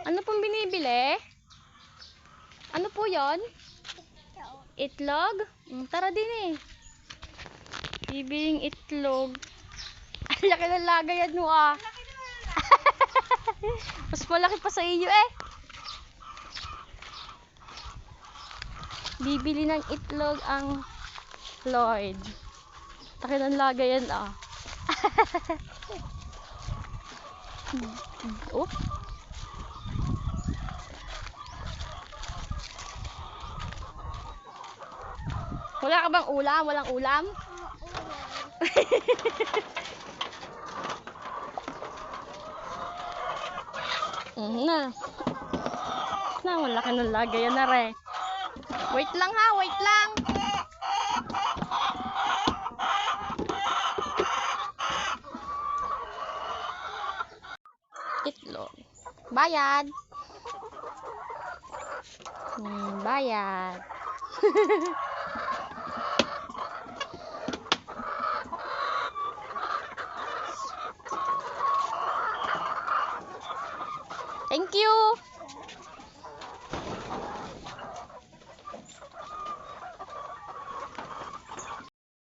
Ano pong binibili? Ano po yon? Itlog? Tara din eh. Bibiling itlog. Ang laki ng lagayan mo ah. Mas malaki pa sa iyo eh. Bibili ng itlog ang Lloyd. Laki ng lagayan ah. Oh. Wala ka bang ulam? Walang ulam? Na, wala ka ng lagayan na re. Wait lang ha, wait lang. Itlog. Bayad. Bayad. Thank you.